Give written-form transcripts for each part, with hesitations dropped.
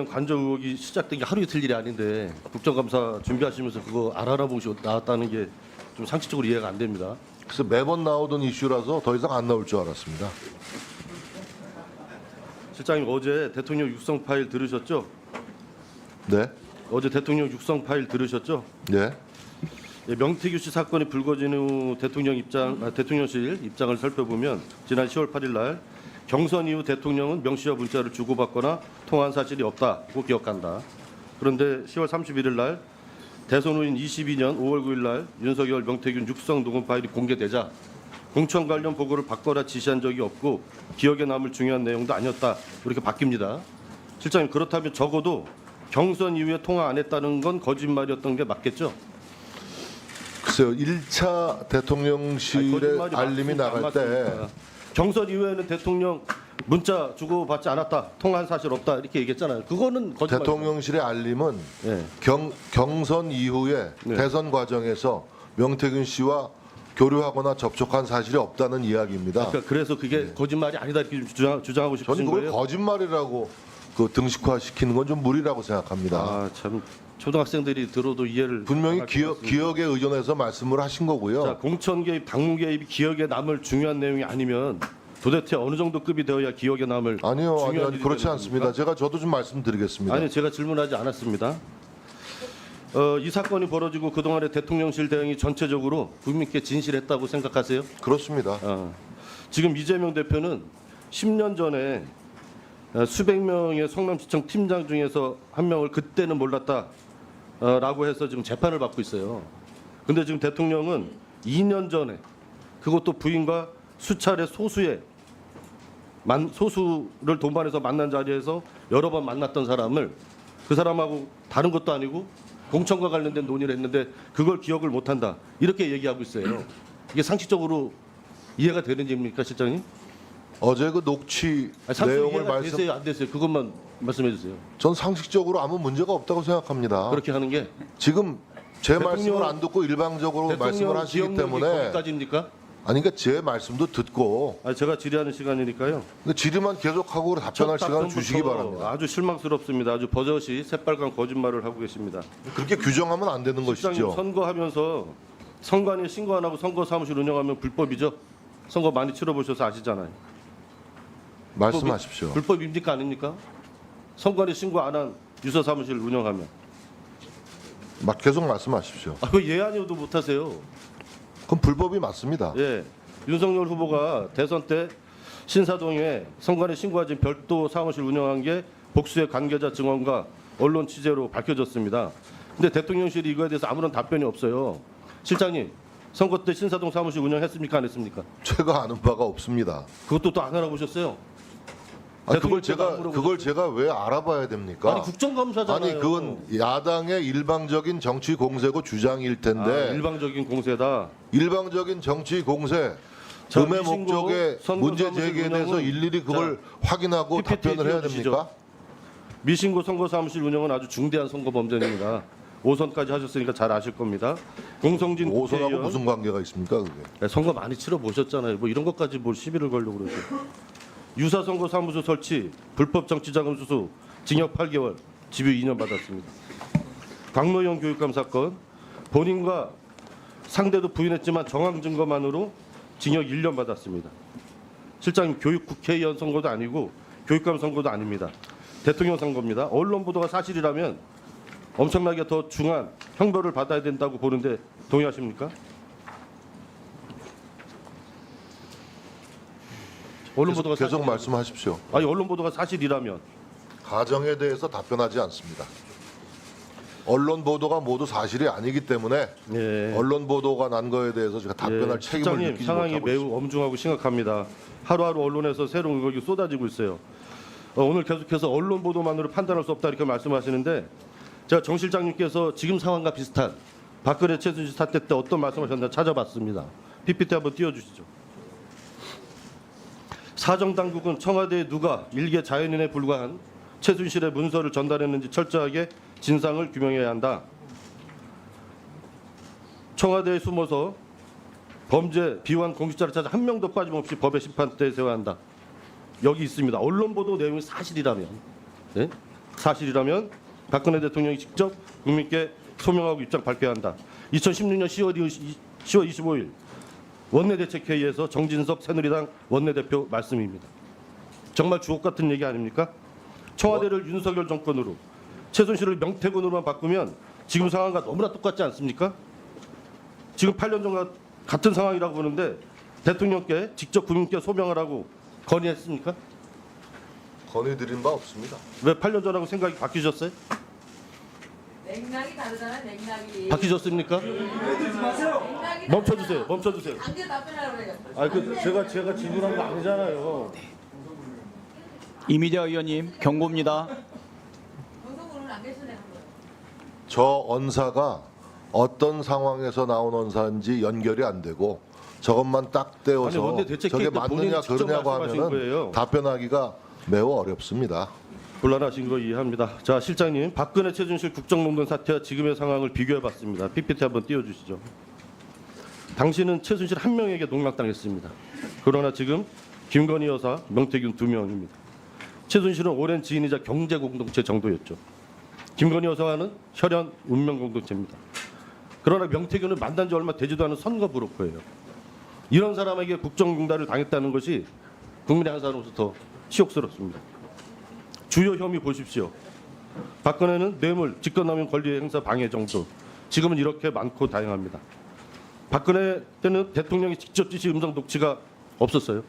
관저 의혹이 시작된 게 하루 이틀 일이 아닌데 국정감사 준비하시면서 그거 알아보시고 나왔다는 게 좀 상식적으로 이해가 안 됩니다. 그래서 매번 나오던 이슈라서 더 이상 안 나올 줄 알았습니다. 실장님 어제 대통령 육성 파일 들으셨죠? 네, 어제 대통령 육성 파일 들으셨죠? 네, 예, 명태규 씨 사건이 불거진 후 대통령실 입장을 살펴보면 지난 10월 8일 날 경선 이후 대통령은 명 씨와 문자를 주고받거나 통화한 사실이 없다고 기억한다. 그런데 10월 31일 날 대선 후인 22년 5월 9일 날 윤석열 명태균 육성 녹음 파일이 공개되자 공천 관련 보고를 받거나 지시한 적이 없고 기억에 남을 중요한 내용도 아니었다. 이렇게 바뀝니다. 실장님 그렇다면 적어도 경선 이후에 통화 안 했다는 건 거짓말이었던 게 맞겠죠? 글쎄요. 1차 대통령실에 거짓말이 알림이 맞습니까? 나갈 안 때 맞습니까? 경선 이후에는 대통령 문자 주고받지 않았다. 통화한 사실 없다. 이렇게 얘기했잖아요. 그거는 거짓말. 대통령실의 알림은 네. 경선 이후에 네. 대선 과정에서 명태균 씨와 교류하거나 접촉한 사실이 없다는 이야기입니다. 그러니까 그래서 그게 거짓말이 아니다 이렇게 주장하고 싶으신 저는 그걸 거예요? 거짓말이라고 등식화시키는 건 좀 무리라고 생각합니다. 아, 참 초등학생들이 들어도 이해를 분명히 안 할것 같습니다. 기억에 의존해서 말씀을 하신 거고요. 자, 공천 개입, 당무 개입이 기억에 남을 중요한 내용이 아니면 도대체 어느 정도 급이 되어야 기억에 남을 아니요, 중요한 일이 그렇지 되는 않습니다. 겁니까? 저도 좀 말씀드리겠습니다. 아니 제가 질문하지 않았습니다. 이 사건이 벌어지고 그동안의 대통령실 대응이 전체적으로 국민께 진실했다고 생각하세요? 그렇습니다. 지금 이재명 대표는 10년 전에 수백 명의 성남시청 팀장 중에서 한 명을 그때는 몰랐다라고 해서 지금 재판을 받고 있어요. 근데 지금 대통령은 2년 전에 그것도 부인과 수차례 소수를 동반해서 만난 자리에서 여러 번 만났던 사람을 그 사람하고 다른 것도 아니고 공천과 관련된 논의를 했는데 그걸 기억을 못한다 이렇게 얘기하고 있어요. 이게 상식적으로 이해가 되는 일입니까, 실장님? 어제 그 녹취 상식적으로 내용을 이해가 됐어요, 안 됐어요? 그것만 말씀해 주세요. 전 상식적으로 아무 문제가 없다고 생각합니다. 그렇게 하는 게 지금 제 대통령- 말씀을 안 듣고 일방적으로 말씀을 대통령 하시기 기억력이 때문에 거기까지입니까? 아니 그러니까 제 말씀도 듣고 제가 질의하는 시간이니까요. 근데 질의만 계속하고 답변할 시간을 주시기 바랍니다. 아주 실망스럽습니다. 아주 버젓이 새빨간 거짓말을 하고 계십니다. 그렇게 규정하면 안 되는 실장님 것이죠. 선거하면서 선관위 신고 안 하고 선거 사무실 운영하면 불법이죠. 선거 많이 치러보셔서 아시잖아요. 말씀하십시오. 불법입니까 아닙니까? 선관위 신고 안 한 유서 사무실 운영하면 계속 말씀하십시오. 왜 예 아니어도 못하세요? 그럼 불법이 맞습니다. 예, 윤석열 후보가 대선 때 신사동에 선관위 신고하지 별도 사무실 운영한 게 복수의 관계자 증언과 언론 취재로 밝혀졌습니다. 근데 대통령실이 이거에 대해서 아무런 답변이 없어요. 실장님, 선거 때 신사동 사무실 운영했습니까 안 했습니까? 제가 아는 바가 없습니다. 그것도 또 안 알아보셨어요? 그걸 대통령께도 안 물어보셨어요? 그걸 제가 왜 알아봐야 됩니까? 아니 국정감사잖아요. 아니 그건 야당의 일방적인 정치 공세고 주장일 텐데 일방적인 공세다. 일방적인 정치 공세 자, 음의 미신고 목적에 선거 문제 사무실 제기에 대해서 운영은- 일일이 그걸 확인하고 PPT 답변을 해야 띄워주시죠. 됩니까? 미신고 선거 사무실 운영은 아주 중대한 선거 범죄입니다. 5선까지 하셨으니까 잘 아실 겁니다. 공성진 오선하고 국회의원 무슨 관계가 있습니까 그게? 선거 많이 치러 보셨잖아요. 뭐 이런 것까지 뭘 시비를 걸려고 그러죠. 유사 선거 사무소 설치, 불법 정치자금 수수, 징역 8개월, 집유 2년 받았습니다. 강노영 교육감 사건, 본인과 상대도 부인했지만 정황 증거만으로 징역 1년 받았습니다. 실장님 교육 국회의원 선거도 아니고 교육감 선거도 아닙니다. 대통령 선거입니다. 언론 보도가 사실이라면 엄청나게 더 중한 형벌을 받아야 된다고 보는데 동의하십니까? 언론 보도가 계속 사실이라면- 말씀하십시오. 아니 언론 보도가 사실이라면 가정에 대해서 답변하지 않습니다. 언론 보도가 모두 사실이 아니기 때문에 예. 언론 보도가 난 거에 대해서 제가 답변할 예, 책임을 실장님 느끼지 상황이 못하고 매우 있습니다. 엄중하고 심각합니다. 하루하루 언론에서 새로운 의혹이 쏟아지고 있어요. 오늘 계속해서 언론 보도만으로 판단할 수 없다 이렇게 말씀하시는데 제가 정 실장님께서 지금 상황과 비슷한 박근혜 최순실 사태 때 어떤 말씀하셨나 찾아봤습니다. PPT 한번 띄워주시죠. 사정당국은 청와대에 누가 일개 자연인에 불과한 최순실의 문서를 전달했는지 철저하게 진상을 규명해야 한다. 청와대에 숨어서 범죄 비환 공직자를 찾아 한 명도 빠짐없이 법의 심판대에 세워야 한다. 여기 있습니다. 언론 보도 내용이 사실이라면 네? 사실이라면 박근혜 대통령이 직접 국민께 소명하고 입장 발표해야 한다. 2016년 10월 25일 원내대책회의에서 정진석 새누리당 원내대표 말씀입니다. 정말 주옥 같은 얘기 아닙니까? 청와대를 윤석열 정권으로 최순실을 명태군으로만 바꾸면 지금 상황과 너무나 똑같지 않습니까? 지금 8년 전과 같은 상황이라고 보는데 대통령께 직접 국민께 소명하라고 건의했습니까? 건의드린 바 없습니다. 왜 8년 전하고 생각이 바뀌셨어요? 맥락이 다르잖아요. 맥락이. 바뀌셨습니까? 맥락이 멈춰주세요. 다르잖아. 멈춰주세요. 강제 답변하라고 그래요. 제가 질문한 거 아니잖아요. 이미자 의원님 경고입니다. 방송으로는 안 계시네. 저 언사가 어떤 상황에서 나온 언사인지 연결이 안 되고 저것만 딱 아니, 떼어서 원내 대책 저게 회의 때 본인이 맞느냐 직접 그러냐고 말씀하신 하면은 거예요. 답변하기가 매우 어렵습니다. 곤란하신 거 이해합니다. 자, 실장님, 박근혜 최순실 국정농단 사태와 지금의 상황을 비교해봤습니다. PPT 한번 띄워주시죠. 당신은 최순실 한 명에게 농락당했습니다. 그러나 지금 김건희 여사, 명태균 2명입니다. 최순실은 오랜 지인이자 경제 공동체 정도였죠. 김건희 여사와는 혈연 운명 공동체입니다. 그러나 명태균은 만난 지 얼마 되지도 않은 선거 브로커예요. 이런 사람에게 국정농단을 당했다는 것이 국민의 한 사람으로서 더 치욕스럽습니다. 주요 혐의 보십시오. 박근혜는 뇌물, 직권남용 권리 행사 방해 정도. 지금은 이렇게 많고 다양합니다. 박근혜 때는 대통령이 직접 지시 음성 녹취가 없었어요.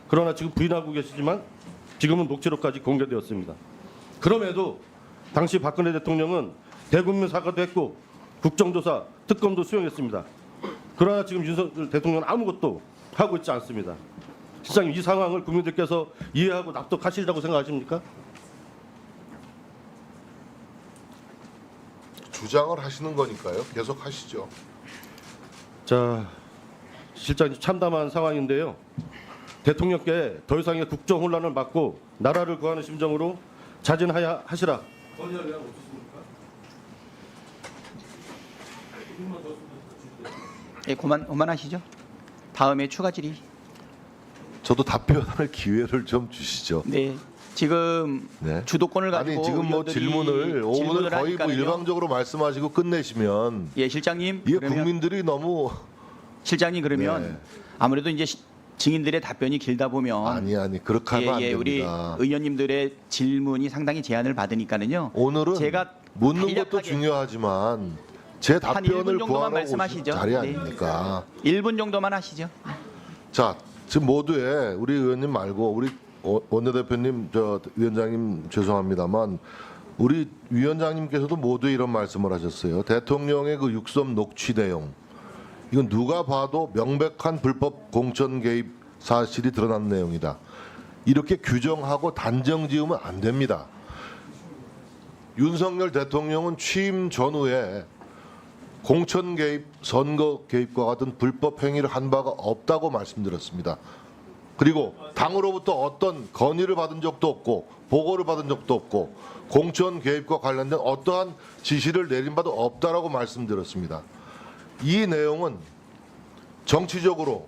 그러나 지금 부인하고 계시지만 지금은 녹취록까지 공개되었습니다. 그럼에도 당시 박근혜 대통령은 대국민 사과도 했고 국정조사, 특검도 수용했습니다. 그러나 지금 윤석열 대통령은 아무것도 하고 있지 않습니다. 실장님, 이 상황을 국민들께서 이해하고 납득하시리라고 생각하십니까? 주장을 하시는 거니까요. 계속 하시죠. 자, 실장님 참담한 상황인데요. 대통령께 더 이상의 국정 혼란을 막고 나라를 구하는 심정으로 자진하시라. 예, 그만하시죠. 다음에 추가 질의. 저도 답변할 기회를 좀 주시죠. 네, 지금 네. 주도권을 가지고 아니 지금 뭐 의원들이 질문을 5분을 거의 뭐 하니까는요. 일방적으로 말씀하시고 끝내시면 예, 실장님. 이게 그러면 국민들이 너무 실장님 그러면 네. 아무래도 이제 증인들의 답변이 길다 보면 아니 그렇게 하면 안 우리 됩니다. 의원님들의 질문이 상당히 제한을 받으니까는요. 오늘은 제가 묻는 것도 간략하게 중요하지만 제 한 1분 답변을 정도만 구하러 오신 말씀하시죠. 자리 네. 아닙니까? 1분 정도만 하시죠. 자, 지금 모두의 우리 의원님 말고 우리 원내대표님, 저 위원장님 죄송합니다만 우리 위원장님께서도 모두 이런 말씀을 하셨어요. 대통령의 그 육성 녹취 내용 이건 누가 봐도 명백한 불법 공천 개입 사실이 드러난 내용이다. 이렇게 규정하고 단정 지으면 안 됩니다. 윤석열 대통령은 취임 전후에 공천 개입, 선거 개입과 같은 불법 행위를 한 바가 없다고 말씀드렸습니다. 그리고 당으로부터 어떤 건의를 받은 적도 없고 보고를 받은 적도 없고 공천 개입과 관련된 어떠한 지시를 내린 바도 없다라고 말씀드렸습니다. 이 내용은 정치적으로,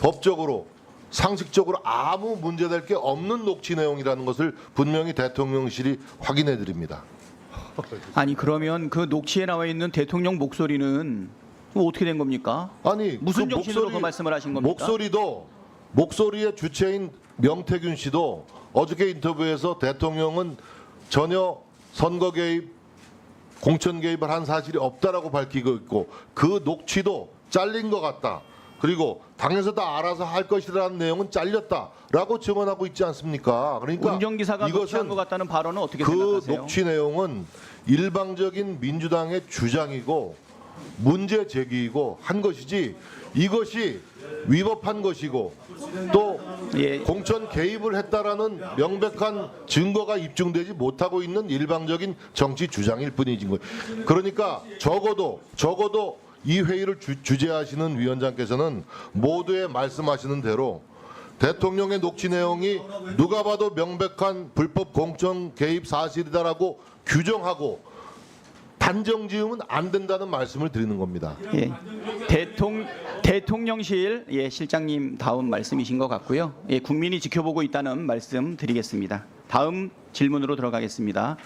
법적으로, 상식적으로 아무 문제될 게 없는 녹취 내용이라는 것을 분명히 대통령실이 확인해 드립니다. 아니 그러면 그 녹취에 나와 있는 대통령 목소리는 어떻게 된 겁니까? 아니 무슨 그 정신으로 그 말씀을 하신 겁니까? 목소리의 주체인 명태균 씨도 어저께 인터뷰에서 대통령은 전혀 선거 개입, 공천 개입을 한 사실이 없다라고 밝히고 있고 그 녹취도 잘린 것 같다. 그리고 당에서 다 알아서 할 것이라는 내용은 잘렸다라고 증언하고 있지 않습니까? 그러니까 운전기사가 녹취한 것 같다는 발언은 어떻게 그 생각하세요? 녹취 내용은 일방적인 민주당의 주장이고 문제 제기이고 한 것이지 이것이 위법한 것이고 또 예. 공천 개입을 했다라는 명백한 증거가 입증되지 못하고 있는 일방적인 정치 주장일 뿐이지 거예요. 그러니까 적어도 이 회의를 주재하시는 위원장께서는 모두의 말씀하시는 대로 대통령의 녹취 내용이 누가 봐도 명백한 불법 공천 개입 사실이다라고 규정하고 단정 지으면 안 된다는 말씀을 드리는 겁니다. 예. 대통령실 실장님 다운 말씀이신 것 같고요. 예, 국민이 지켜보고 있다는 말씀 드리겠습니다. 다음 질문으로 들어가겠습니다.